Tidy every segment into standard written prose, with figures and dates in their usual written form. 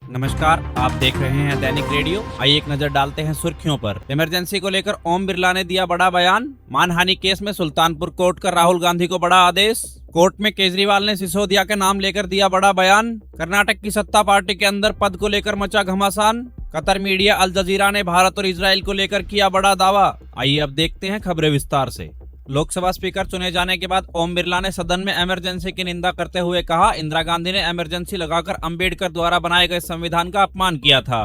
नमस्कार, आप देख रहे हैं दैनिक रेडियो। आइए एक नजर डालते हैं सुर्खियों पर। इमरजेंसी को लेकर ओम बिरला ने दिया बड़ा बयान। मानहानि केस में सुल्तानपुर कोर्ट का राहुल गांधी को बड़ा आदेश। कोर्ट में केजरीवाल ने सिसोदिया के नाम लेकर दिया बड़ा बयान। कर्नाटक की सत्ता पार्टी के अंदर पद को लेकर मचा घमासान। कतर मीडिया अल जजीरा ने भारत और इजराइल को लेकर किया बड़ा दावा। आइए अब देखते हैं खबरें विस्तार से। लोकसभा स्पीकर चुने जाने के बाद ओम बिरला ने सदन में इमरजेंसी की निंदा करते हुए कहा, इंदिरा गांधी ने इमरजेंसी लगाकर अंबेडकर द्वारा बनाए गए संविधान का अपमान किया था।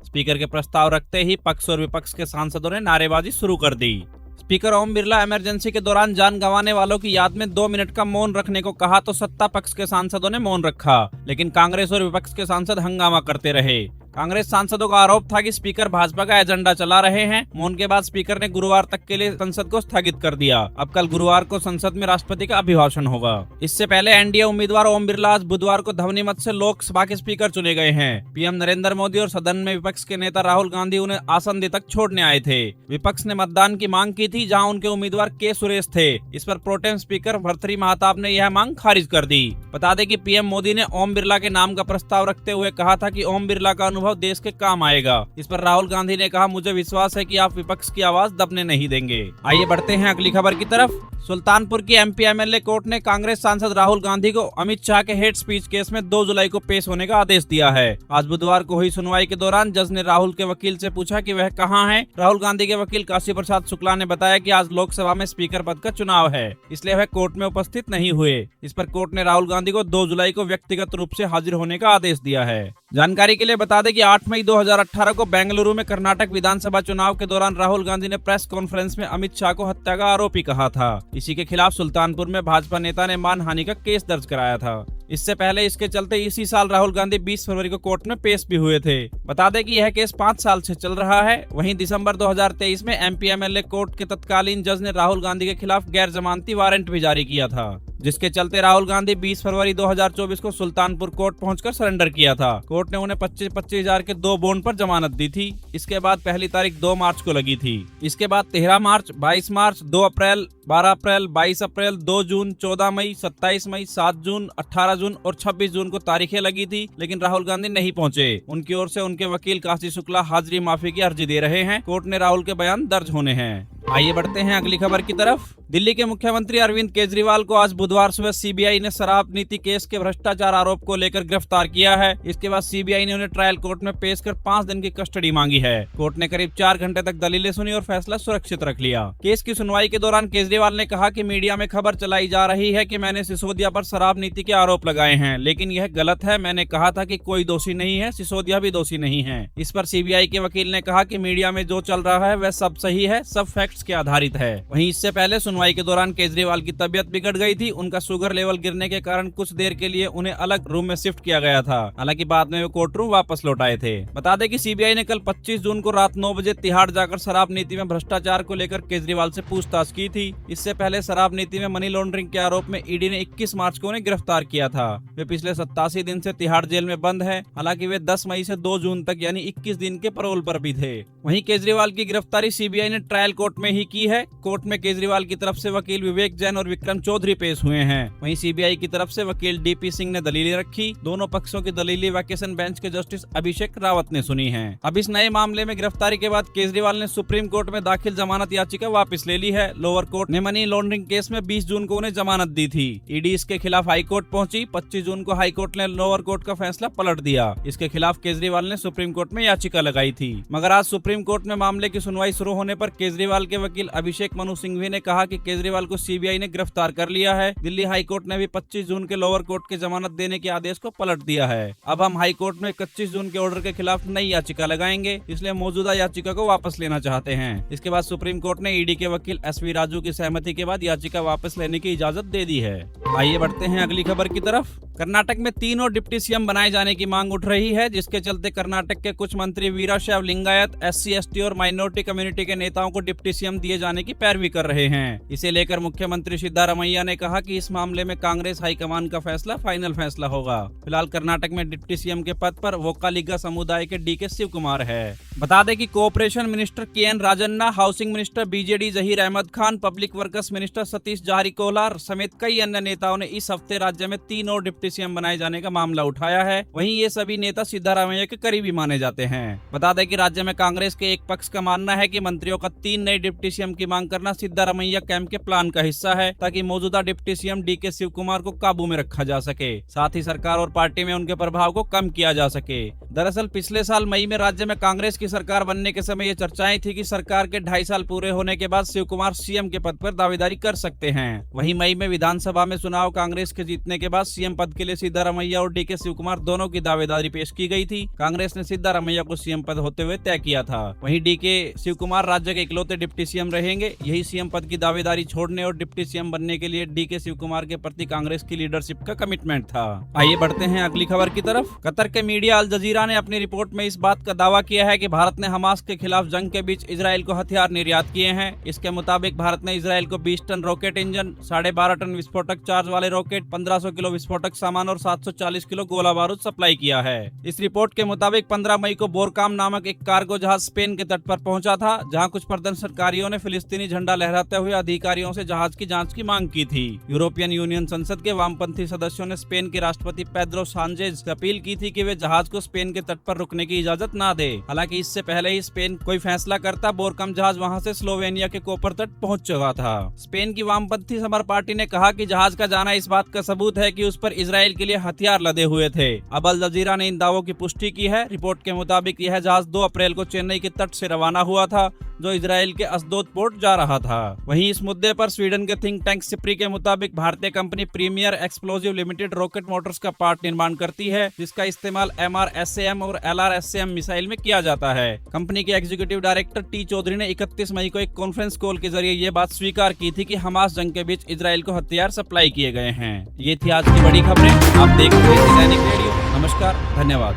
स्पीकर के प्रस्ताव रखते ही पक्ष और विपक्ष के सांसदों ने नारेबाजी शुरू कर दी। स्पीकर ओम बिरला इमरजेंसी के दौरान जान गंवाने वालों की याद में 2 मिनट का मौन रखने को कहा तो सत्ता पक्ष के सांसदों ने मौन रखा, लेकिन कांग्रेस और विपक्ष के सांसद हंगामा करते रहे। कांग्रेस सांसदों का आरोप था कि स्पीकर भाजपा का एजेंडा चला रहे हैं। मौन के बाद स्पीकर ने गुरुवार तक के लिए संसद को स्थगित कर दिया। अब कल गुरुवार को संसद में राष्ट्रपति का अभिभाषण होगा। इससे पहले एनडीए उम्मीदवार ओम बिरला आज बुधवार को ध्वनिमत से लोकसभा के स्पीकर चुने गए हैं। पीएम नरेंद्र मोदी और सदन में विपक्ष के नेता राहुल गांधी उन्हें आसन तक छोड़ने आए थे। विपक्ष ने मतदान की मांग की थी, जहाँ उनके उम्मीदवार के सुरेश थे। इस पर प्रोटेम स्पीकर भर्तृहरि महताब ने यह मांग खारिज कर दी। बता दें कि पीएम मोदी ने ओम बिरला के नाम का प्रस्ताव रखते हुए कहा था कि ओम बिरला का अनुभव देश के काम आएगा। इस पर राहुल गांधी ने कहा, मुझे विश्वास है कि आप विपक्ष की आवाज दबने नहीं देंगे। आइए बढ़ते हैं अगली खबर की तरफ। सुल्तानपुर की एमपी एमएलए कोर्ट ने कांग्रेस सांसद राहुल गांधी को अमित शाह के हेट स्पीच केस में 2 जुलाई को पेश होने का आदेश दिया है। आज बुधवार को हुई सुनवाई के दौरान जज ने राहुल के वकील से पूछा कि वह कहां है। राहुल गांधी के वकील काशी प्रसाद शुक्ला ने बताया कि आज लोकसभा में स्पीकर पद का चुनाव है, इसलिए वह कोर्ट में उपस्थित नहीं हुए। इस पर कोर्ट ने राहुल गांधी को 2 जुलाई को व्यक्तिगत रूप से हाजिर होने का आदेश दिया है। जानकारी के लिए बता दें कि 8 मई 2018 को बेंगलुरु में कर्नाटक विधानसभा चुनाव के दौरान राहुल गांधी ने प्रेस कॉन्फ्रेंस में अमित शाह को हत्या का आरोपी कहा था। इसी के खिलाफ सुल्तानपुर में भाजपा नेता ने मानहानि का केस दर्ज कराया था। इससे पहले इसके चलते इसी साल राहुल गांधी 20 फरवरी को कोर्ट में पेश भी हुए थे। बता दें कि यह केस 5 साल से चल रहा है। वहीं दिसंबर 2023 में एमपी एमएलए कोर्ट के तत्कालीन जज ने राहुल गांधी के खिलाफ गैर जमानती वारंट भी जारी किया था, जिसके चलते राहुल गांधी 20 फरवरी 2024 को सुल्तानपुर कोर्ट पहुंचकर सरेंडर किया था। कोर्ट ने उन्हें 25-25 हजार के 2 बॉन्ड पर जमानत दी थी। इसके बाद पहली तारीख 2 मार्च को लगी थी। इसके बाद 13 मार्च, 22 मार्च, 2 अप्रैल, 12 अप्रैल, 22 अप्रैल, 2 जून, 14 मई, 27 मई, 7 जून, 18 जून और 26 जून को तारीखें लगी थी, लेकिन राहुल गांधी नहीं पहुंचे। उनकी ओर से उनके वकील काशी शुक्ला हाजिरी माफी की अर्जी दे रहे हैं। कोर्ट ने राहुल के बयान दर्ज होने हैं। आइए बढ़ते हैं अगली खबर की तरफ। दिल्ली के मुख्यमंत्री अरविंद केजरीवाल को आज बुधवार सुबह सीबीआई ने शराब नीति केस के भ्रष्टाचार आरोप को लेकर गिरफ्तार किया है। इसके बाद सीबीआई ने उन्हें ट्रायल कोर्ट में पेश कर 5 दिन की कस्टडी मांगी है। कोर्ट ने करीब 4 घंटे तक दलीलें सुनी और फैसला सुरक्षित रख लिया। केस की सुनवाई के दौरान केजरीवाल ने कहा कि मीडिया में खबर चलाई जा रही है कि मैंने सिसोदिया पर शराब नीति के आरोप लगाए हैं, लेकिन यह गलत है। मैंने कहा था कि कोई दोषी नहीं है, सिसोदिया भी दोषी नहीं है। इस पर सीबीआई के वकील ने कहा कि मीडिया में जो चल रहा है वह सब सही है, सब फैक्ट्स के आधारित है। वहीं इससे पहले सुनवाई के दौरान केजरीवाल की तबीयत बिगड़ गई थी। उनका शुगर लेवल गिरने के कारण कुछ देर के लिए उन्हें अलग रूम में शिफ्ट किया गया था। हालांकि बाद में वे कोर्ट रूम वापस लौट आए थे। बता दें कि सीबीआई ने कल 25 जून को रात 9 बजे तिहाड़ जाकर शराब नीति में भ्रष्टाचार को लेकर केजरीवाल से पूछताछ की थी। इससे पहले शराब नीति में मनी लॉन्ड्रिंग के आरोप में ईडी ने 21 मार्च को उन्हें गिरफ्तार किया था। वे पिछले 87 दिन से तिहाड़ जेल में बंद है। हालांकि वे 10 मई से 2 जून तक यानी 21 दिन के पैरोल पर भी थे। वहीं केजरीवाल की गिरफ्तारी सीबीआई ने ट्रायल कोर्ट में ही की है। कोर्ट में केजरीवाल की तरफ से वकील विवेक जैन और विक्रम चौधरी पेश हुए हैं। वहीं सीबीआई की तरफ से वकील डीपी सिंह ने दलीलें रखी। दोनों पक्षों की दलीलें वैकेशन बेंच के जस्टिस अभिषेक रावत ने सुनी हैं। अब इस नए मामले में गिरफ्तारी के बाद केजरीवाल ने सुप्रीम कोर्ट में दाखिल जमानत याचिका वापस ले ली है। लोअर कोर्ट ने मनी लॉन्ड्रिंग केस में 20 जून को उन्हें जमानत दी थी। ईडी इसके खिलाफ हाई कोर्ट पहुंची। 25 जून को हाई कोर्ट ने लोअर कोर्ट का फैसला पलट दिया। इसके खिलाफ केजरीवाल ने सुप्रीम कोर्ट में याचिका लगाई थी, मगर आज सुप्रीम कोर्ट में मामले की सुनवाई शुरू होने पर केजरीवाल के वकील अभिषेक मनु सिंघवी ने कहा कि केजरीवाल को सीबीआई ने गिरफ्तार कर लिया है। दिल्ली हाई कोर्ट ने भी 25 जून के लोअर कोर्ट के जमानत देने के आदेश को पलट दिया है। अब हम हाई कोर्ट में 25 जून के ऑर्डर के खिलाफ नई याचिका लगाएंगे, इसलिए मौजूदा याचिका को वापस लेना चाहते हैं। इसके बाद सुप्रीम कोर्ट ने ईडी के वकील एसवी राजू की सहमति के बाद याचिका वापस लेने की इजाजत दे दी है। आइए बढ़ते हैं अगली खबर की तरफ। कर्नाटक में 3 और डिप्टी सीएम बनाए जाने की मांग उठ रही है, जिसके चलते कर्नाटक के कुछ मंत्री वीराशैव लिंगायत, एससी एसटी और माइनॉरिटी कम्युनिटी के नेताओं को डिप्टी सीएम दिए जाने की पैरवी कर रहे हैं। इसे लेकर मुख्यमंत्री सिद्धारमैया ने कहा कि इस मामले में कांग्रेस हाईकमान का फैसला फाइनल फैसला होगा। फिलहाल कर्नाटक में डिप्टी सीएम के पद पर वोक्कालिगा समुदाय के डीके शिव कुमार है। बता दें कि cooperation minister K N. Rajanna, housing minister बीजेडी Zaheer Ahmed Khan, public workers minister Satish Jarkiholi समेत कई अन्य नेताओं ने इस हफ्ते राज्य में 3 और डिप्टी सीएम बनाए जाने का मामला उठाया है। वहीं ये सभी नेता सिद्धारमैया के करीबी माने जाते हैं। बता दें कि राज्य में कांग्रेस के एक पक्ष का मानना है कि मंत्रियों का 3 नए डिप्टी सीएम की मांग करना सिद्धारमैया कैंप के प्लान का हिस्सा है, ताकि मौजूदा deputy CM D K. Shiv Kumar को काबू में रखा जा सके, साथ ही सरकार और पार्टी में उनके प्रभाव को कम किया जा सके। दरअसल पिछले साल मई में राज्य में कांग्रेस की सरकार बनने के समय ये चर्चाएं थी कि सरकार के 2.5 साल पूरे होने के बाद शिव कुमार सीएम के पद पर दावेदारी कर सकते हैं। वहीं मई में विधानसभा में चुनाव कांग्रेस के जीतने के बाद सीएम पद के लिए सिद्धारमैया और डी.के. शिव कुमार दोनों की दावेदारी पेश की गई थी। कांग्रेस ने सिद्धारमैया को सीएम पद होते हुए तय किया था। वहीं डी.के. शिव कुमार राज्य के इकलौते डिप्टी सीएम रहेंगे। यही सीएम पद की दावेदारी छोड़ने और डिप्टी सीएम बनने के लिए डी.के. शिव कुमार के प्रति कांग्रेस की लीडरशिप का कमिटमेंट था। आइए बढ़ते हैं अगली खबर की तरफ। कतर के मीडिया अल जजीरा ने अपनी रिपोर्ट में इस बात का दावा किया है कि भारत ने हमास के खिलाफ जंग के बीच इजराइल को हथियार निर्यात किए हैं। इसके मुताबिक भारत ने इजराइल को 20 टन रॉकेट इंजन, 12.5 टन विस्फोटक चार्ज वाले रॉकेट, 1500 किलो विस्फोटक सामान और 740 किलो गोला बारूद सप्लाई किया है। इस रिपोर्ट के मुताबिक 15 मई को बोरकाम नामक एक कार्गो जहाज स्पेन के तट पर पहुंचा था, जहां कुछ प्रदर्शनकारियों ने फिलिस्तीनी झंडा लहराते हुए अधिकारियों से जहाज की जांच की मांग की थी। यूरोपियन यूनियन संसद के वामपंथी सदस्यों ने स्पेन के राष्ट्रपति पेड्रो सांचेज से अपील की थी कि वे जहाज को स्पेन के तट पर रुकने की इजाजत ना दे। हालांकि इससे पहले ही स्पेन कोई फैसला करता, बोरकाम जहाज वहां से स्लोवेनिया के कोपर तट पहुंच चुका था। स्पेन की वामपंथी समर पार्टी ने कहा कि जहाज का जाना इस बात का सबूत है कि उस पर इजराइल के लिए हथियार लदे हुए थे। अब अल जजीरा ने इन दावों की पुष्टि की है। रिपोर्ट के मुताबिक यह जहाज 2 अप्रैल को चेन्नई के तट से रवाना हुआ था, जो इजराइल के अस्दोद पोर्ट जा रहा था। वहीं इस मुद्दे पर स्वीडन के थिंक टैंक सिप्री के मुताबिक भारतीय company premier explosive limited rocket motors का पार्ट निर्माण करती है, जिसका इस्तेमाल MRSAM और LRSAM मिसाइल में किया जाता है। कंपनी के एग्जीक्यूटिव डायरेक्टर टी चौधरी ने 31 मई को एक कॉन्फ्रेंस कॉल के जरिए ये बात स्वीकार की थी कि हमास जंग के बीच इजराइल को हथियार सप्लाई किए गए हैं। ये थी आज की बड़ी खबरें। आप देख रहे हैं दैनिक रेडियो। नमस्कार, धन्यवाद।